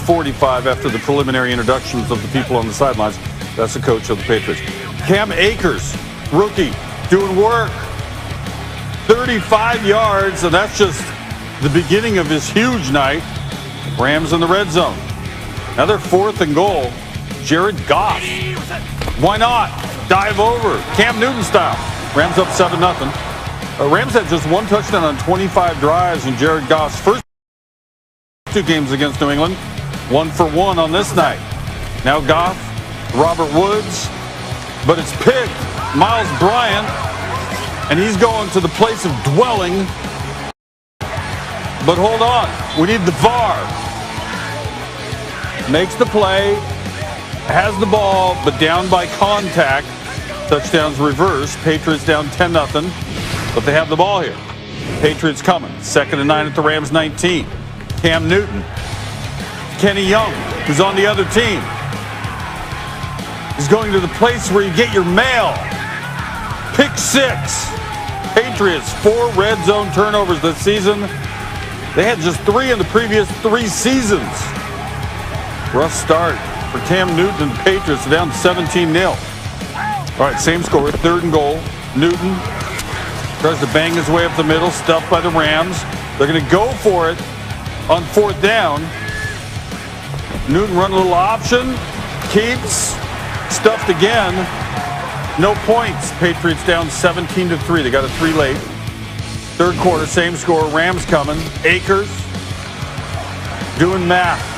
45 after the preliminary introductions of the people on the sidelines. That's the coach of the Patriots. Cam Akers, rookie, doing work. 35 yards, and that's just the beginning of his huge night. Rams in the red zone. Now they're 4th and goal. Jared Goff. Why not? Dive over. Cam Newton style. Rams up 7-0. Rams had just 1 touchdown on 25 drives in Jared Goff's first 2 games against New England. 1 for 1 on this night. Now Goff, Robert Woods, but it's picked. Miles Bryant, and he's going to the place of dwelling. But hold on, we need the VAR. Makes the play, has the ball, but down by contact. Touchdowns reversed. Patriots down 10-0, but they have the ball here. Patriots coming. 2nd and 9 at the Rams 19. Cam Newton. Kenny Young, who's on the other team. He's going to the place where you get your mail. Pick 6. Patriots, 4 red zone turnovers this season. They had just 3 in the previous 3 seasons. Rough start for Cam Newton and the Patriots. Down 17-0. All right, same score, 3rd and goal. Newton tries to bang his way up the middle, stuffed by the Rams. They're going to go for it on 4th down. Newton run a little option, keeps, stuffed again. No points. Patriots down 17-3. They got a 3 late. 3rd quarter, same score. Rams coming. Akers doing math.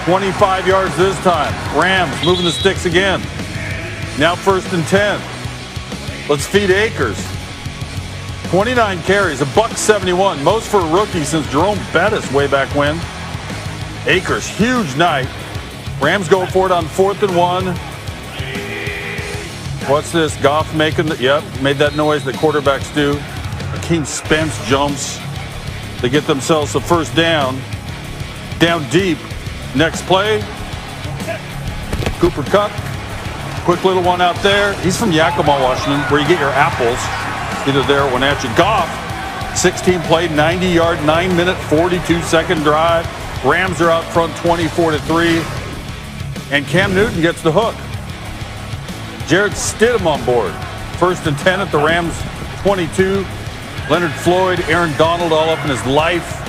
25 yards this time. Rams moving the sticks again. Now 1st and 10. Let's feed Akers. 29 carries, $171. Most for a rookie since Jerome Bettis way back when. Akers, huge night. Rams go for it on 4th and 1. What's this? Goff making the, made that noise that quarterbacks do. Akeem Spence jumps. They get themselves a 1st down. Down deep. Next play. Cooper Kupp. Quick little one out there. He's from Yakima, Washington, where you get your apples. Either there or one at you. Goff, 16 play, 90-yard, 9-minute, 42-second drive. Rams are out front 24-3. And Cam Newton gets the hook. Jared Stidham on board. 1st and 10 at the Rams 22. Leonard Floyd, Aaron Donald all up in his life.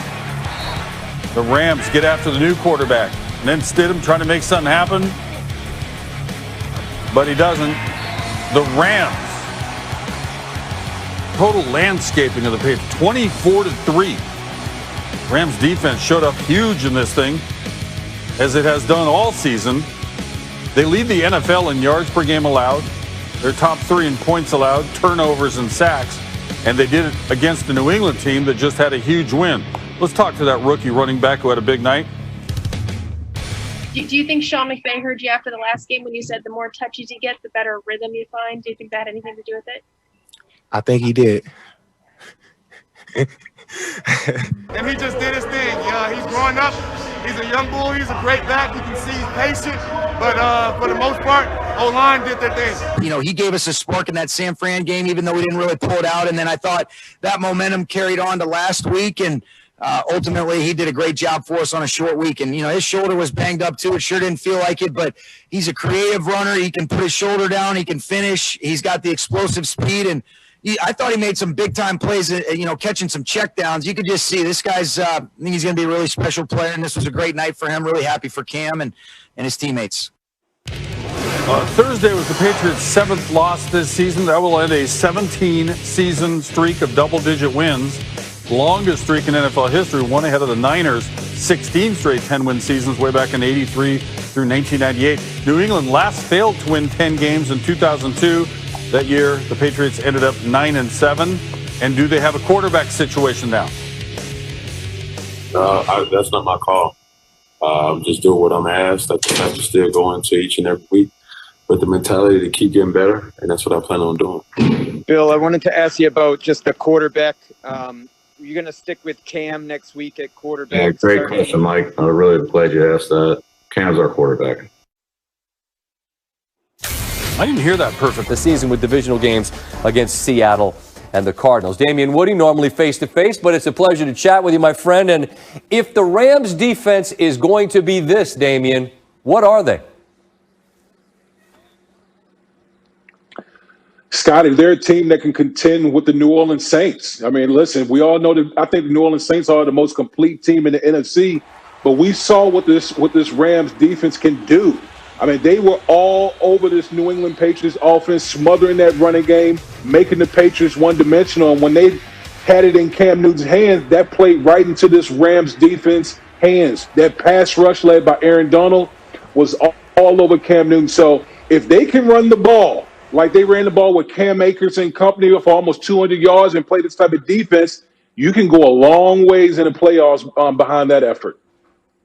The Rams get after the new quarterback. And then Stidham trying to make something happen. But he doesn't. The Rams. Total landscaping of the Patriots. 24-3. Rams defense showed up huge in this thing, as it has done all season. They lead the NFL in yards per game allowed. They're top 3 in points allowed, turnovers and sacks. And they did it against the New England team that just had a huge win. Let's talk to that rookie running back who had a big night. Do you think Sean McVay heard you after the last game when you said the more touches you get, the better rhythm you find? Do you think that had anything to do with it? I think he did. And he just did his thing. He's growing up. He's a young bull. He's a great back. You can see he's patient. But for the most part, O-line did their thing. You know, he gave us a spark in that San Fran game, even though we didn't really pull it out. And then I thought that momentum carried on to last week. And ultimately, he did a great job for us on a short week. And, you know, his shoulder was banged up, too. It sure didn't feel like it. But he's a creative runner. He can put his shoulder down. He can finish. He's got the explosive speed. And I thought he made some big-time plays, you know, catching some checkdowns. You could just see this guy's I think he's going to be a really special player, and this was a great night for him. Really happy for Cam and his teammates. Thursday was the Patriots' 7th loss this season. That will end a 17-season streak of double-digit wins. Longest streak in NFL history, one ahead of the Niners' 16 straight 10-win seasons way back in 83 through 1998. New England last failed to win 10 games in 2002. That year, the Patriots ended up 9-7. And do they have a quarterback situation now? That's not my call. Just do what I'm asked. I think I have to still go into each and every week with the mentality to keep getting better, and that's what I plan on doing. Bill, I wanted to ask you about just the quarterback. You're going to stick with Cam next week at quarterback? Yeah, great question, Mike. I'm really glad you asked that. Cam's our quarterback. I didn't hear that perfect. The season with divisional games against Seattle and the Cardinals. Damian Woody, normally face-to-face, but it's a pleasure to chat with you, my friend. And if the Rams defense is going to be this, Damian, what are they? Scotty, they're a team that can contend with the New Orleans Saints. I mean, listen, we all know that I think the New Orleans Saints are the most complete team in the NFC, but we saw what this Rams defense can do. I mean, they were all over this New England Patriots offense, smothering that running game, making the Patriots one-dimensional. And when they had it in Cam Newton's hands, that played right into this Rams defense hands. That pass rush led by Aaron Donald was all over Cam Newton. So if they can run the ball, like they ran the ball with Cam Akers and company for almost 200 yards and play this type of defense, you can go a long ways in the playoffs behind that effort.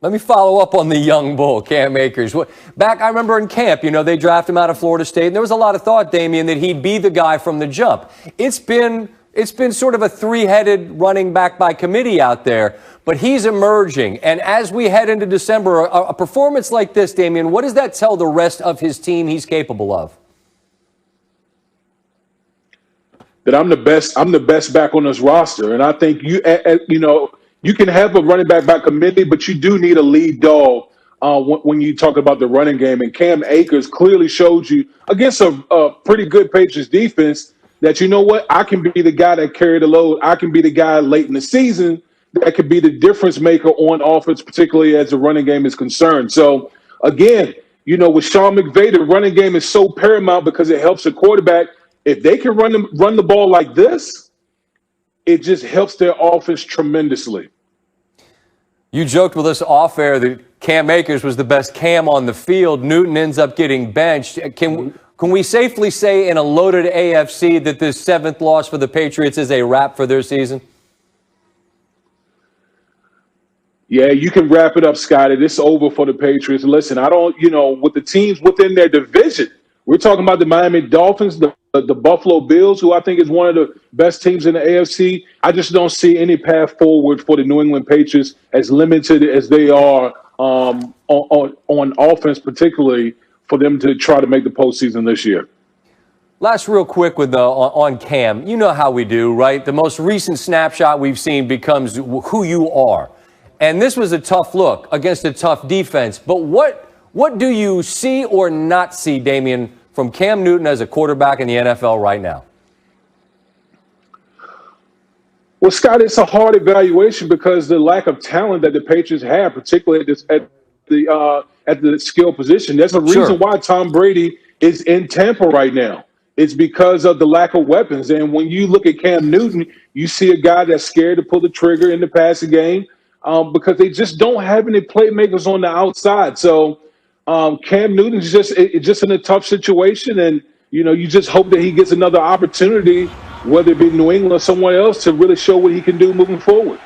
Let me follow up on the young bull, Cam Akers. Back, I remember in camp, they drafted him out of Florida State, and there was a lot of thought, Damian, that he'd be the guy from the jump. It's been sort of a three-headed running back by committee out there, but he's emerging. And as we head into December, a performance like this, Damian, what does that tell the rest of his team he's capable of? That I'm the best back on this roster. And I think you can have a running back by committee, but you do need a lead dog when you talk about the running game. And Cam Akers clearly showed you against a pretty good Patriots defense that, you know what, I can be the guy that carried the load. I can be the guy late in the season that could be the difference maker on offense, particularly as the running game is concerned. So, again, with Sean McVay, the running game is so paramount because it helps the quarterback. If they can run the ball like this, it just helps their offense tremendously. You joked with us off air that Cam Akers was the best Cam on the field. Newton ends up getting benched. Can we safely say in a loaded AFC that this seventh loss for the Patriots is a wrap for their season? Yeah, you can wrap it up, Scotty. This is over for the Patriots. Listen, with the teams within their division, we're talking about the Miami Dolphins, the Buffalo Bills, who I think is one of the best teams in the AFC. I just don't see any path forward for the New England Patriots, as limited as they are on offense, particularly for them to try to make the postseason this year. Last real quick on Cam. You know how we do, right? The most recent snapshot we've seen becomes who you are. And this was a tough look against a tough defense. But what do you see or not see, Damian, from Cam Newton as a quarterback in the NFL right now? Well, Scott, it's a hard evaluation because the lack of talent that the Patriots have, particularly at the skill position. There's a reason why Tom Brady is in Tampa right now. It's because of the lack of weapons. And when you look at Cam Newton, you see a guy that's scared to pull the trigger in the passing game because they just don't have any playmakers on the outside. So Cam Newton's just in a tough situation, and you just hope that he gets another opportunity, whether it be New England or someone else, to really show what he can do moving forward.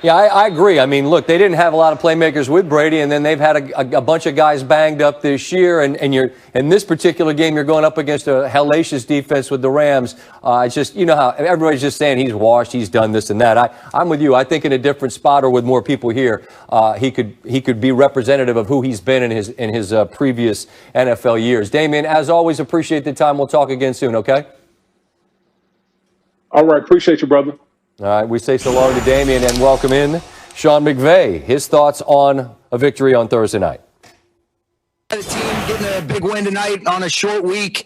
Yeah, I agree. I mean, look, they didn't have a lot of playmakers with Brady, and then they've had a bunch of guys banged up this year. And you're in this particular game, you're going up against a hellacious defense with the Rams. It's just, how everybody's just saying he's washed, he's done this and that. I'm with you. I think in a different spot or with more people here, he could be representative of who he's been in his previous NFL years. Damian, as always, appreciate the time. We'll talk again soon. Okay. All right. Appreciate you, brother. All right, we say so long to Damian and welcome in Sean McVay. His thoughts on a victory on Thursday night. The team getting a big win tonight on a short week.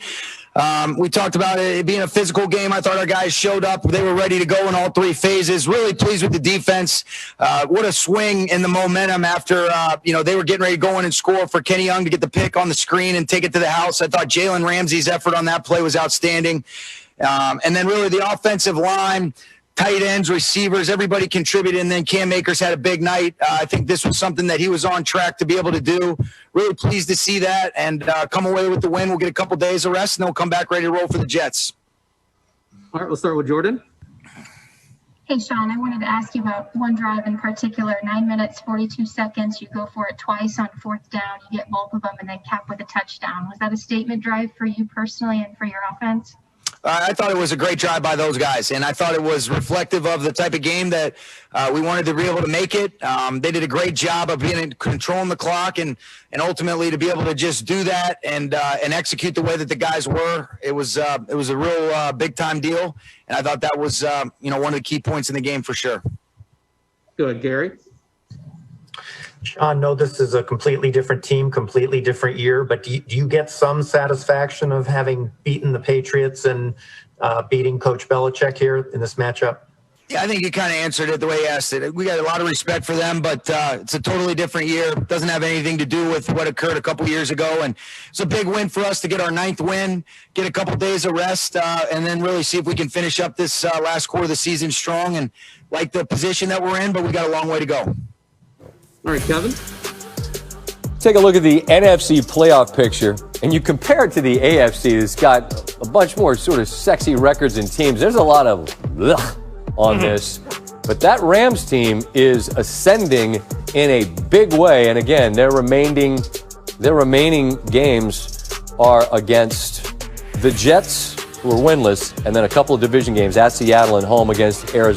We talked about it being a physical game. I thought our guys showed up. They were ready to go in all three phases. Really pleased with the defense. What a swing in the momentum after, they were getting ready to go in and score for Kenny Young to get the pick on the screen and take it to the house. I thought Jalen Ramsey's effort on that play was outstanding. And then really the offensive line, tight ends, receivers, everybody contributed, and then Cam Akers had a big night. I think this was something that he was on track to be able to do. Really pleased to see that and come away with the win. We'll get a couple days of rest, and then we'll come back ready to roll for the Jets. All right, we'll start with Jordan. Hey, Sean, I wanted to ask you about one drive in particular, 9 minutes, 42 seconds. You go for it twice on fourth down. You get both of them and then cap with a touchdown. Was that a statement drive for you personally and for your offense? I thought it was a great drive by those guys, and I thought it was reflective of the type of game that we wanted to be able to make it. They did a great job of controlling the clock, and ultimately to be able to just do that and execute the way that the guys were. It was a real big time deal, and I thought that was one of the key points in the game for sure. Good, Gary. Sean, no, this is a completely different team, completely different year, but do you get some satisfaction of having beaten the Patriots and beating Coach Belichick here in this matchup? Yeah, I think you kind of answered it the way you asked it. We got a lot of respect for them, but it's a totally different year. It doesn't have anything to do with what occurred a couple years ago, and it's a big win for us to get our 9th win, get a couple days of rest, and then really see if we can finish up this last quarter of the season strong and like the position that we're in, but we got a long way to go. All right, Kevin. Take a look at the NFC playoff picture, and you compare it to the AFC. It's got a bunch more sort of sexy records and teams. There's a lot of on this, but that Rams team is ascending in a big way. And again, their remaining games are against the Jets, who are winless, and then a couple of division games at Seattle and home against Arizona.